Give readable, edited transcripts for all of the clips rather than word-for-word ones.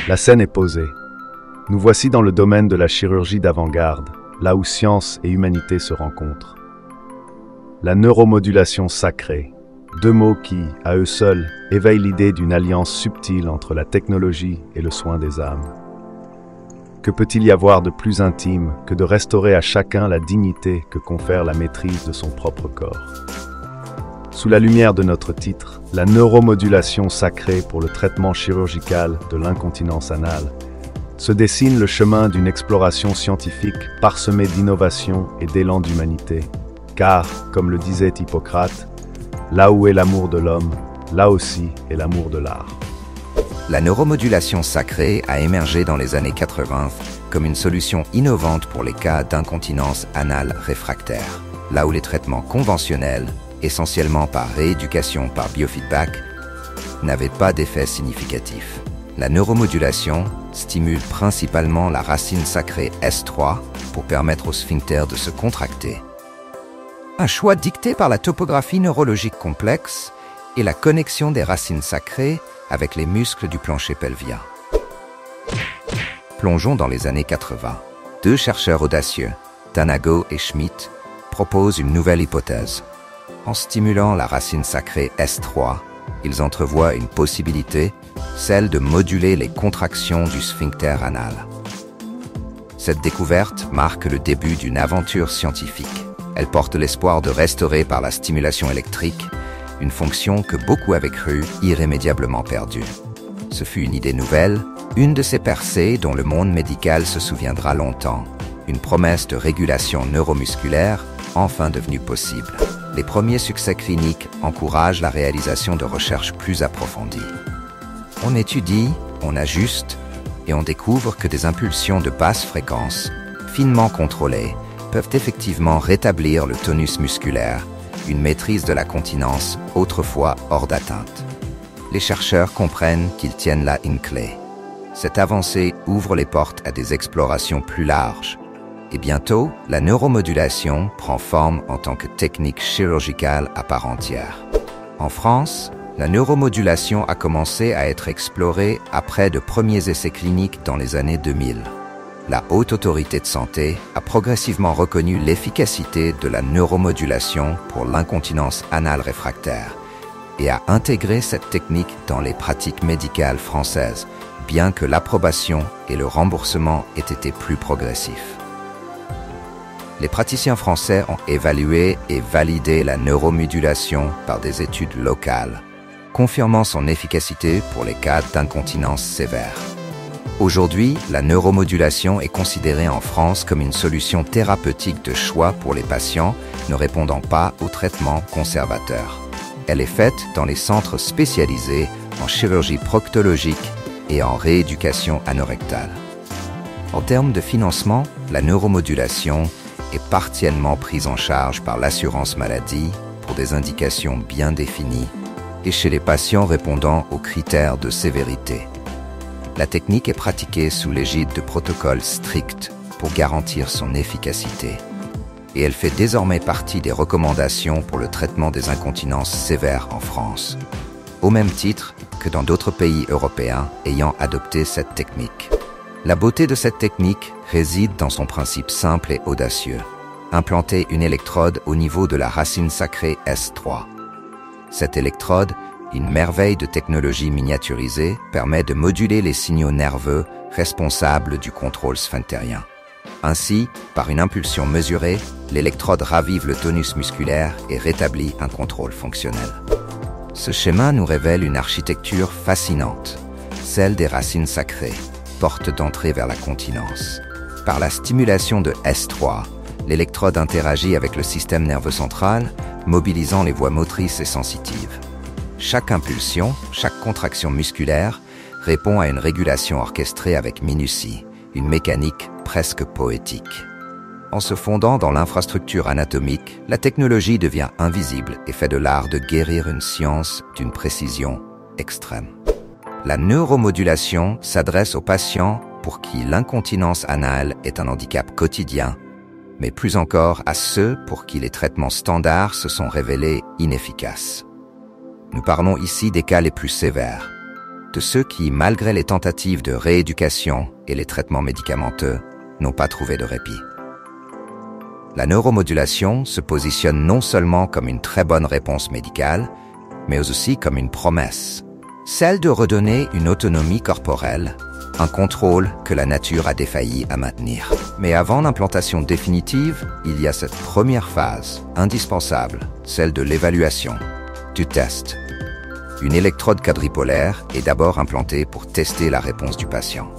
La scène est posée. Nous voici dans le domaine de la chirurgie d'avant-garde, là où science et humanité se rencontrent. La neuromodulation sacrée, deux mots qui, à eux seuls, éveillent l'idée d'une alliance subtile entre la technologie et le soin des âmes. Que peut-il y avoir de plus intime que de restaurer à chacun la dignité que confère la maîtrise de son propre corps? Sous la lumière de notre titre, la neuromodulation sacrée pour le traitement chirurgical de l'incontinence anale, se dessine le chemin d'une exploration scientifique parsemée d'innovation et d'élan d'humanité. Car, comme le disait Hippocrate, là où est l'amour de l'homme, là aussi est l'amour de l'art. La neuromodulation sacrée a émergé dans les années 80 comme une solution innovante pour les cas d'incontinence anale réfractaire, là où les traitements conventionnels, essentiellement par rééducation par biofeedback, n'avaient pas d'effet significatif. La neuromodulation stimule principalement la racine sacrée S3 pour permettre au sphincter de se contracter. Un choix dicté par la topographie neurologique complexe et la connexion des racines sacrées avec les muscles du plancher pelvien. Plongeons dans les années 80. Deux chercheurs audacieux, Tanago et Schmidt, proposent une nouvelle hypothèse. En stimulant la racine sacrée S3, ils entrevoient une possibilité, celle de moduler les contractions du sphincter anal. Cette découverte marque le début d'une aventure scientifique. Elle porte l'espoir de restaurer par la stimulation électrique une fonction que beaucoup avaient cru irrémédiablement perdue. Ce fut une idée nouvelle, une de ces percées dont le monde médical se souviendra longtemps, une promesse de régulation neuromusculaire enfin devenue possible. Les premiers succès cliniques encouragent la réalisation de recherches plus approfondies. On étudie, on ajuste et on découvre que des impulsions de basse fréquence, finement contrôlées, peuvent effectivement rétablir le tonus musculaire, une maîtrise de la continence autrefois hors d'atteinte. Les chercheurs comprennent qu'ils tiennent là une clé. Cette avancée ouvre les portes à des explorations plus larges. Et bientôt, la neuromodulation prend forme en tant que technique chirurgicale à part entière. En France, la neuromodulation a commencé à être explorée après de premiers essais cliniques dans les années 2000. La Haute Autorité de Santé a progressivement reconnu l'efficacité de la neuromodulation pour l'incontinence anale réfractaire et a intégré cette technique dans les pratiques médicales françaises, bien que l'approbation et le remboursement aient été plus progressifs. Les praticiens français ont évalué et validé la neuromodulation par des études locales, confirmant son efficacité pour les cas d'incontinence sévère. Aujourd'hui, la neuromodulation est considérée en France comme une solution thérapeutique de choix pour les patients ne répondant pas au traitement conservateur. Elle est faite dans les centres spécialisés en chirurgie proctologique et en rééducation anorectale. En termes de financement, la neuromodulation est partiellement prise en charge par l'assurance maladie pour des indications bien définies et chez les patients répondant aux critères de sévérité. La technique est pratiquée sous l'égide de protocoles stricts pour garantir son efficacité. Et elle fait désormais partie des recommandations pour le traitement des incontinences sévères en France, au même titre que dans d'autres pays européens ayant adopté cette technique. La beauté de cette technique réside dans son principe simple et audacieux. Implanter une électrode au niveau de la racine sacrée S3. Cette électrode, une merveille de technologie miniaturisée, permet de moduler les signaux nerveux responsables du contrôle sphinctérien. Ainsi, par une impulsion mesurée, l'électrode ravive le tonus musculaire et rétablit un contrôle fonctionnel. Ce schéma nous révèle une architecture fascinante, celle des racines sacrées, porte d'entrée vers la continence. Par la stimulation de S3, l'électrode interagit avec le système nerveux central, mobilisant les voies motrices et sensitives. Chaque impulsion, chaque contraction musculaire répond à une régulation orchestrée avec minutie, une mécanique presque poétique. En se fondant dans l'infrastructure anatomique, la technologie devient invisible et fait de l'art de guérir une science d'une précision extrême. La neuromodulation s'adresse aux patients pour qui l'incontinence anale est un handicap quotidien, mais plus encore à ceux pour qui les traitements standards se sont révélés inefficaces. Nous parlons ici des cas les plus sévères. de ceux qui, malgré les tentatives de rééducation et les traitements médicamenteux, n'ont pas trouvé de répit. La neuromodulation se positionne non seulement comme une très bonne réponse médicale, mais aussi comme une promesse, celle de redonner une autonomie corporelle, un contrôle que la nature a défailli à maintenir. Mais avant l'implantation définitive, il y a cette première phase, indispensable, celle de l'évaluation, du test. Une électrode quadripolaire est d'abord implantée pour tester la réponse du patient.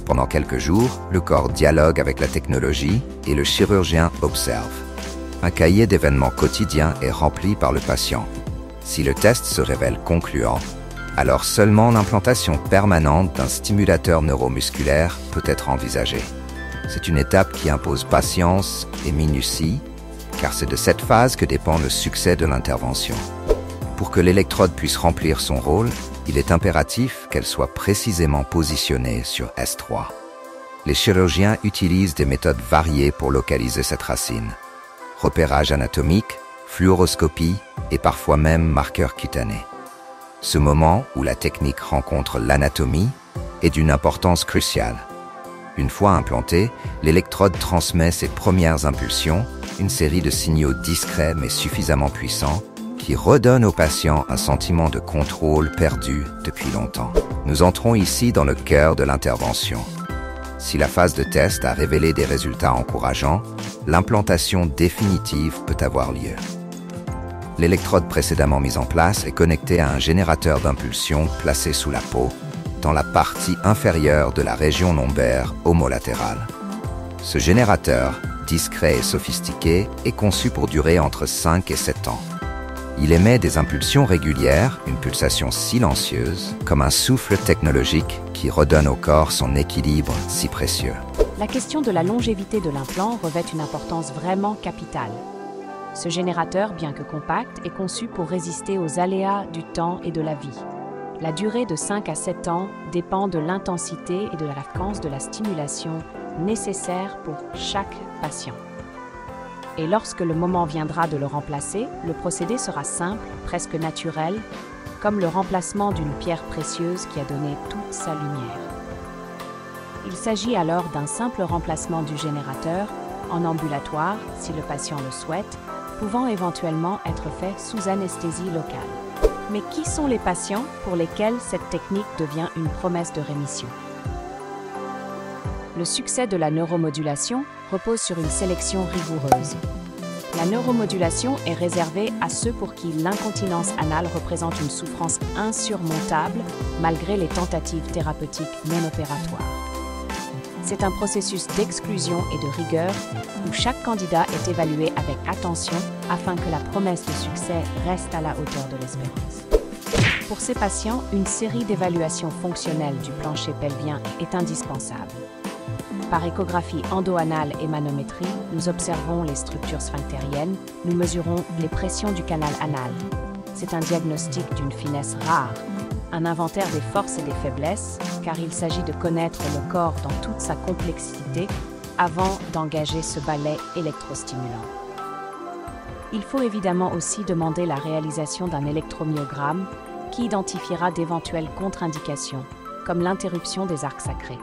Pendant quelques jours, le corps dialogue avec la technologie et le chirurgien observe. Un cahier d'événements quotidiens est rempli par le patient. Si le test se révèle concluant, alors seulement l'implantation permanente d'un stimulateur neuromusculaire peut être envisagée. C'est une étape qui impose patience et minutie, car c'est de cette phase que dépend le succès de l'intervention. Pour que l'électrode puisse remplir son rôle, il est impératif qu'elle soit précisément positionnée sur S3. Les chirurgiens utilisent des méthodes variées pour localiser cette racine. Repérage anatomique, fluoroscopie et parfois même marqueurs cutanés. Ce moment où la technique rencontre l'anatomie est d'une importance cruciale. Une fois implantée, l'électrode transmet ses premières impulsions, une série de signaux discrets mais suffisamment puissants, qui redonne au patient un sentiment de contrôle perdu depuis longtemps. Nous entrons ici dans le cœur de l'intervention. Si la phase de test a révélé des résultats encourageants, l'implantation définitive peut avoir lieu. L'électrode précédemment mise en place est connectée à un générateur d'impulsion placé sous la peau, dans la partie inférieure de la région lombaire homolatérale. Ce générateur, discret et sophistiqué, est conçu pour durer entre 5 et 7 ans. Il émet des impulsions régulières, une pulsation silencieuse, comme un souffle technologique qui redonne au corps son équilibre si précieux. La question de la longévité de l'implant revêt une importance vraiment capitale. Ce générateur, bien que compact, est conçu pour résister aux aléas du temps et de la vie. La durée de 5 à 7 ans dépend de l'intensité et de la fréquence de la stimulation nécessaire pour chaque patient. Et lorsque le moment viendra de le remplacer, le procédé sera simple, presque naturel, comme le remplacement d'une pierre précieuse qui a donné toute sa lumière. Il s'agit alors d'un simple remplacement du générateur, en ambulatoire, si le patient le souhaite, pouvant éventuellement être fait sous anesthésie locale. Mais qui sont les patients pour lesquels cette technique devient une promesse de rémission? Le succès de la neuromodulation repose sur une sélection rigoureuse. La neuromodulation est réservée à ceux pour qui l'incontinence anale représente une souffrance insurmontable malgré les tentatives thérapeutiques non opératoires. C'est un processus d'exclusion et de rigueur où chaque candidat est évalué avec attention afin que la promesse de succès reste à la hauteur de l'espérance. Pour ces patients, une série d'évaluations fonctionnelles du plancher pelvien est indispensable. Par échographie endo-anale et manométrie, nous observons les structures sphinctériennes, nous mesurons les pressions du canal anal. C'est un diagnostic d'une finesse rare, un inventaire des forces et des faiblesses, car il s'agit de connaître le corps dans toute sa complexité avant d'engager ce ballet électrostimulant. Il faut évidemment aussi demander la réalisation d'un électromyogramme qui identifiera d'éventuelles contre-indications, comme l'interruption des arcs sacrés.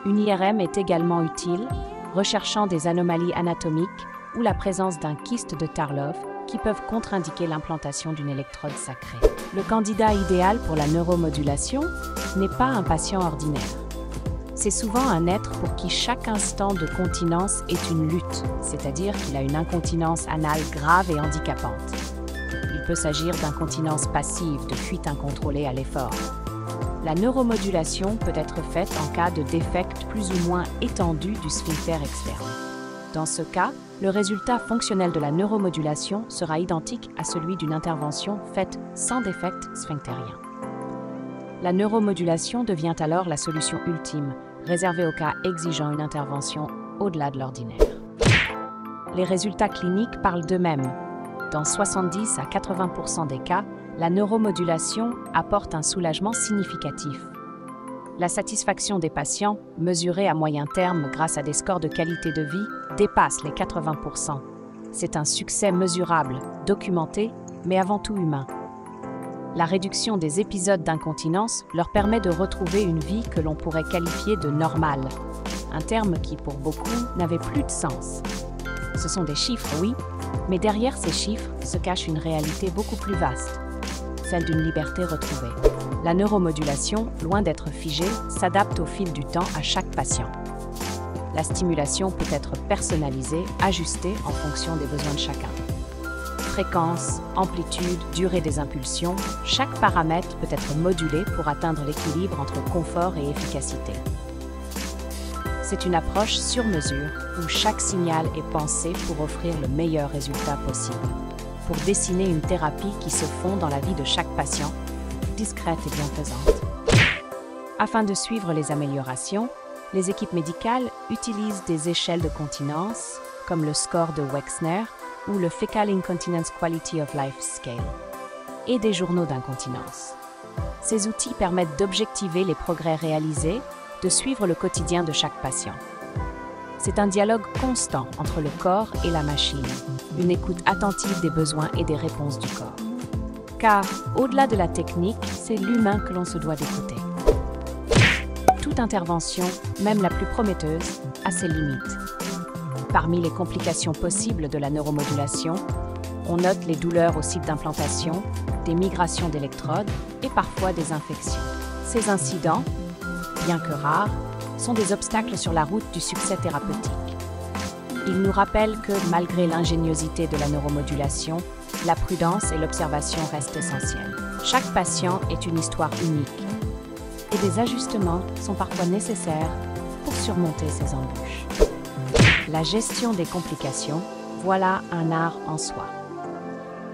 Une IRM est également utile, recherchant des anomalies anatomiques ou la présence d'un kyste de Tarlov qui peuvent contre-indiquer l'implantation d'une électrode sacrée. Le candidat idéal pour la neuromodulation n'est pas un patient ordinaire. C'est souvent un être pour qui chaque instant de continence est une lutte, c'est-à-dire qu'il a une incontinence anale grave et handicapante. Il peut s'agir d'incontinence passive, de fuite incontrôlée à l'effort. La neuromodulation peut être faite en cas de défect plus ou moins étendu du sphincter externe. Dans ce cas, le résultat fonctionnel de la neuromodulation sera identique à celui d'une intervention faite sans défect sphinctérien. La neuromodulation devient alors la solution ultime, réservée aux cas exigeant une intervention au-delà de l'ordinaire. Les résultats cliniques parlent d'eux-mêmes. Dans 70 à 80% des cas, la neuromodulation apporte un soulagement significatif. La satisfaction des patients, mesurée à moyen terme grâce à des scores de qualité de vie, dépasse les 80%. C'est un succès mesurable, documenté, mais avant tout humain. La réduction des épisodes d'incontinence leur permet de retrouver une vie que l'on pourrait qualifier de normale, un terme qui, pour beaucoup, n'avait plus de sens. Ce sont des chiffres, oui, mais derrière ces chiffres se cache une réalité beaucoup plus vaste, celle d'une liberté retrouvée. La neuromodulation, loin d'être figée, s'adapte au fil du temps à chaque patient. La stimulation peut être personnalisée, ajustée en fonction des besoins de chacun. Fréquence, amplitude, durée des impulsions, chaque paramètre peut être modulé pour atteindre l'équilibre entre confort et efficacité. C'est une approche sur mesure où chaque signal est pensé pour offrir le meilleur résultat possible, pour dessiner une thérapie qui se fond dans la vie de chaque patient, discrète et bienfaisante. Afin de suivre les améliorations, les équipes médicales utilisent des échelles de continence, comme le score de Wexner ou le Fecal Incontinence Quality of Life Scale, et des journaux d'incontinence. Ces outils permettent d'objectiver les progrès réalisés, de suivre le quotidien de chaque patient. C'est un dialogue constant entre le corps et la machine, une écoute attentive des besoins et des réponses du corps. Car, au-delà de la technique, c'est l'humain que l'on se doit d'écouter. Toute intervention, même la plus prometteuse, a ses limites. Parmi les complications possibles de la neuromodulation, on note les douleurs au site d'implantation, des migrations d'électrodes et parfois des infections. Ces incidents, bien que rares, sont des obstacles sur la route du succès thérapeutique. Ils nous rappellent que, malgré l'ingéniosité de la neuromodulation, la prudence et l'observation restent essentielles. Chaque patient est une histoire unique et des ajustements sont parfois nécessaires pour surmonter ces embûches. La gestion des complications, voilà un art en soi.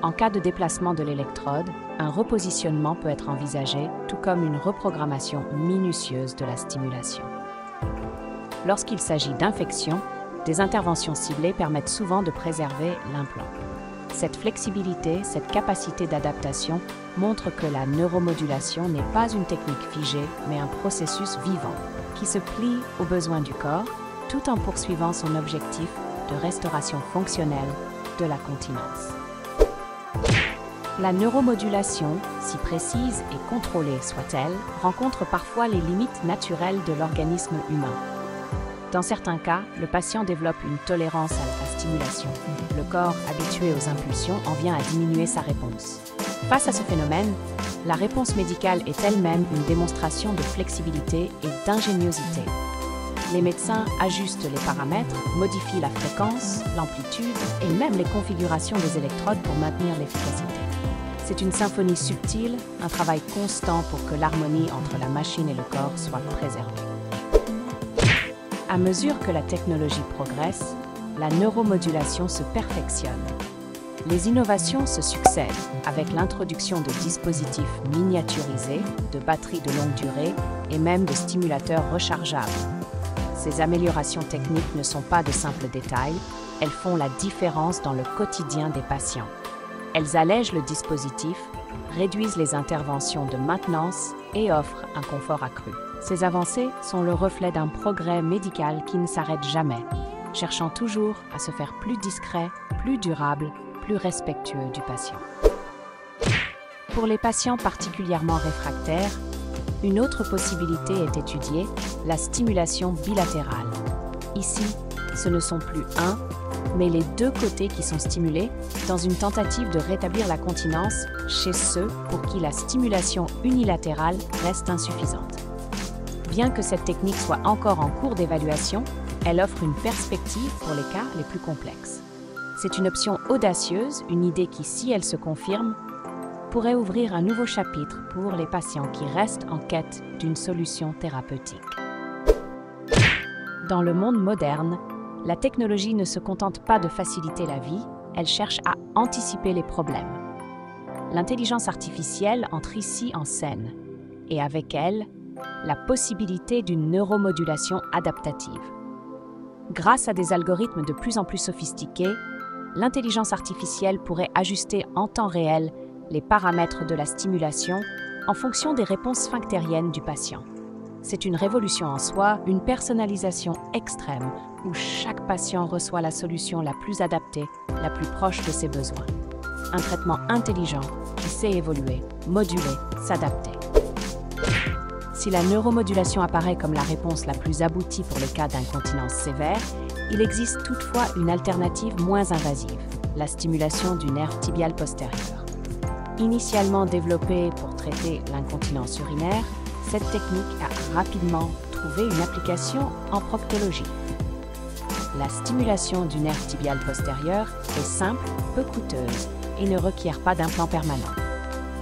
En cas de déplacement de l'électrode, un repositionnement peut être envisagé, tout comme une reprogrammation minutieuse de la stimulation. Lorsqu'il s'agit d'infection, des interventions ciblées permettent souvent de préserver l'implant. Cette flexibilité, cette capacité d'adaptation montrent que la neuromodulation n'est pas une technique figée, mais un processus vivant qui se plie aux besoins du corps, tout en poursuivant son objectif de restauration fonctionnelle de la continence. La neuromodulation, si précise et contrôlée soit-elle, rencontre parfois les limites naturelles de l'organisme humain. Dans certains cas, le patient développe une tolérance à la stimulation. Le corps, habitué aux impulsions, en vient à diminuer sa réponse. Face à ce phénomène, la réponse médicale est elle-même une démonstration de flexibilité et d'ingéniosité. Les médecins ajustent les paramètres, modifient la fréquence, l'amplitude et même les configurations des électrodes pour maintenir l'efficacité. C'est une symphonie subtile, un travail constant pour que l'harmonie entre la machine et le corps soit préservée. À mesure que la technologie progresse, la neuromodulation se perfectionne. Les innovations se succèdent avec l'introduction de dispositifs miniaturisés, de batteries de longue durée et même de stimulateurs rechargeables. Ces améliorations techniques ne sont pas de simples détails, elles font la différence dans le quotidien des patients. Elles allègent le dispositif, réduisent les interventions de maintenance et offrent un confort accru. Ces avancées sont le reflet d'un progrès médical qui ne s'arrête jamais, cherchant toujours à se faire plus discret, plus durable, plus respectueux du patient. Pour les patients particulièrement réfractaires, une autre possibilité est étudiée, la stimulation bilatérale. Ici, ce ne sont plus un, mais les deux côtés qui sont stimulés dans une tentative de rétablir la continence chez ceux pour qui la stimulation unilatérale reste insuffisante. Bien que cette technique soit encore en cours d'évaluation, elle offre une perspective pour les cas les plus complexes. C'est une option audacieuse, une idée qui, si elle se confirme, pourrait ouvrir un nouveau chapitre pour les patients qui restent en quête d'une solution thérapeutique. Dans le monde moderne, la technologie ne se contente pas de faciliter la vie, elle cherche à anticiper les problèmes. L'intelligence artificielle entre ici en scène, et avec elle, la possibilité d'une neuromodulation adaptative. Grâce à des algorithmes de plus en plus sophistiqués, l'intelligence artificielle pourrait ajuster en temps réel les paramètres de la stimulation en fonction des réponses sphinctériennes du patient. C'est une révolution en soi, une personnalisation extrême où chaque patient reçoit la solution la plus adaptée, la plus proche de ses besoins. un traitement intelligent qui sait évoluer, moduler, s'adapter. Si la neuromodulation apparaît comme la réponse la plus aboutie pour les cas d'incontinence sévère, il existe toutefois une alternative moins invasive, la stimulation du nerf tibial postérieur. Initialement développée pour traiter l'incontinence urinaire, cette technique a rapidement trouvé une application en proctologie. La stimulation du nerf tibial postérieur est simple, peu coûteuse et ne requiert pas d'implant permanent.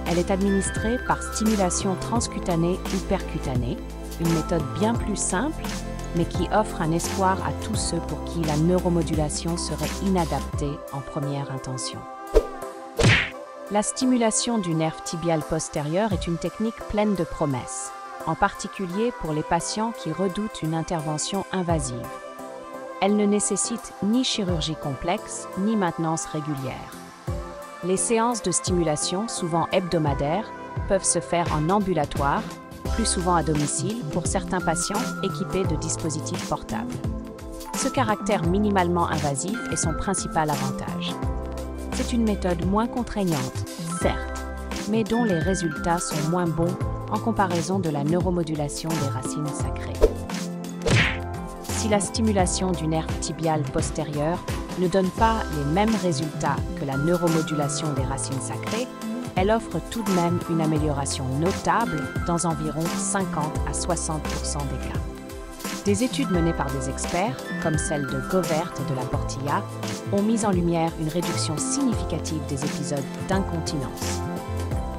Elle est administrée par stimulation transcutanée ou percutanée, une méthode bien plus simple, mais qui offre un espoir à tous ceux pour qui la neuromodulation serait inadaptée en première intention. La stimulation du nerf tibial postérieur est une technique pleine de promesses, en particulier pour les patients qui redoutent une intervention invasive. Elle ne nécessite ni chirurgie complexe, ni maintenance régulière. Les séances de stimulation, souvent hebdomadaires, peuvent se faire en ambulatoire, plus souvent à domicile pour certains patients équipés de dispositifs portables. Ce caractère minimalement invasif est son principal avantage. C'est une méthode moins contraignante, certes, mais dont les résultats sont moins bons en comparaison de la neuromodulation des racines sacrées. Si la stimulation du nerf tibial postérieur ne donne pas les mêmes résultats que la neuromodulation des racines sacrées, elle offre tout de même une amélioration notable dans environ 50 à 60% des cas. Des études menées par des experts, comme celle de Govert et de la Portilla, ont mis en lumière une réduction significative des épisodes d'incontinence.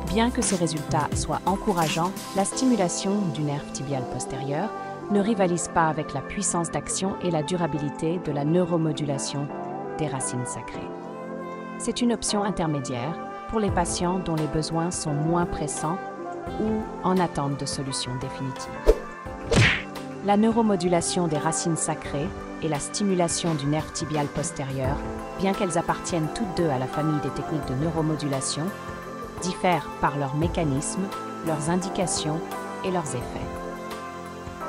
Bien que ces résultats soient encourageants, la stimulation du nerf tibial postérieur ne rivalise pas avec la puissance d'action et la durabilité de la neuromodulation des racines sacrées. C'est une option intermédiaire pour les patients dont les besoins sont moins pressants ou en attente de solutions définitives. La neuromodulation des racines sacrées et la stimulation du nerf tibial postérieur, bien qu'elles appartiennent toutes deux à la famille des techniques de neuromodulation, diffèrent par leurs mécanismes, leurs indications et leurs effets.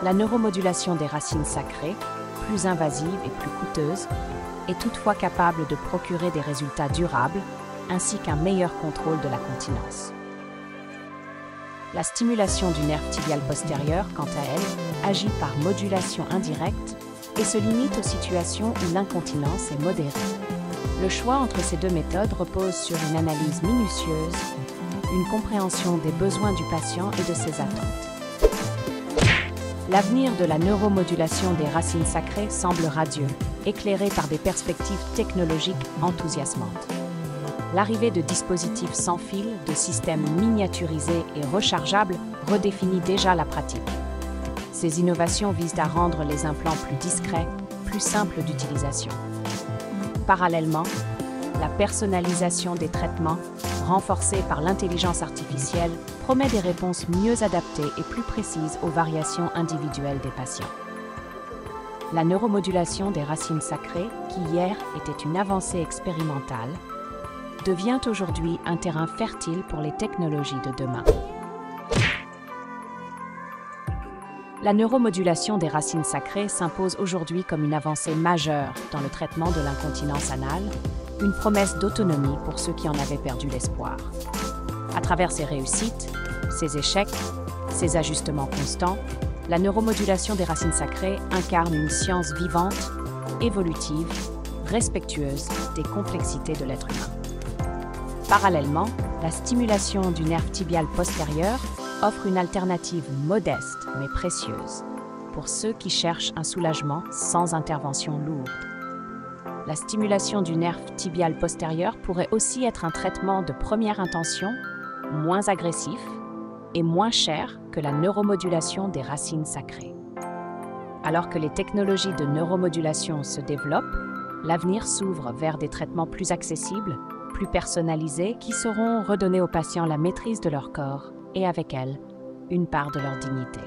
La neuromodulation des racines sacrées, plus invasive et plus coûteuse, est toutefois capable de procurer des résultats durables ainsi qu'un meilleur contrôle de la continence. La stimulation du nerf tibial postérieur, quant à elle, agit par modulation indirecte et se limite aux situations où l'incontinence est modérée. Le choix entre ces deux méthodes repose sur une analyse minutieuse, une compréhension des besoins du patient et de ses attentes. L'avenir de la neuromodulation des racines sacrées semble radieux, éclairé par des perspectives technologiques enthousiasmantes. L'arrivée de dispositifs sans fil, de systèmes miniaturisés et rechargeables redéfinit déjà la pratique. Ces innovations visent à rendre les implants plus discrets, plus simples d'utilisation. Parallèlement, la personnalisation des traitements, renforcée par l'intelligence artificielle, promet des réponses mieux adaptées et plus précises aux variations individuelles des patients. La neuromodulation des racines sacrées, qui hier était une avancée expérimentale, devient aujourd'hui un terrain fertile pour les technologies de demain. La neuromodulation des racines sacrées s'impose aujourd'hui comme une avancée majeure dans le traitement de l'incontinence anale, une promesse d'autonomie pour ceux qui en avaient perdu l'espoir. À travers ses réussites, ses échecs, ses ajustements constants, la neuromodulation des racines sacrées incarne une science vivante, évolutive, respectueuse des complexités de l'être humain. Parallèlement, la stimulation du nerf tibial postérieur offre une alternative modeste mais précieuse pour ceux qui cherchent un soulagement sans intervention lourde. La stimulation du nerf tibial postérieur pourrait aussi être un traitement de première intention, moins agressif et moins cher que la neuromodulation des racines sacrées. Alors que les technologies de neuromodulation se développent, l'avenir s'ouvre vers des traitements plus accessibles, plus personnalisés, qui sauront redonner aux patients la maîtrise de leur corps et avec elle, une part de leur dignité.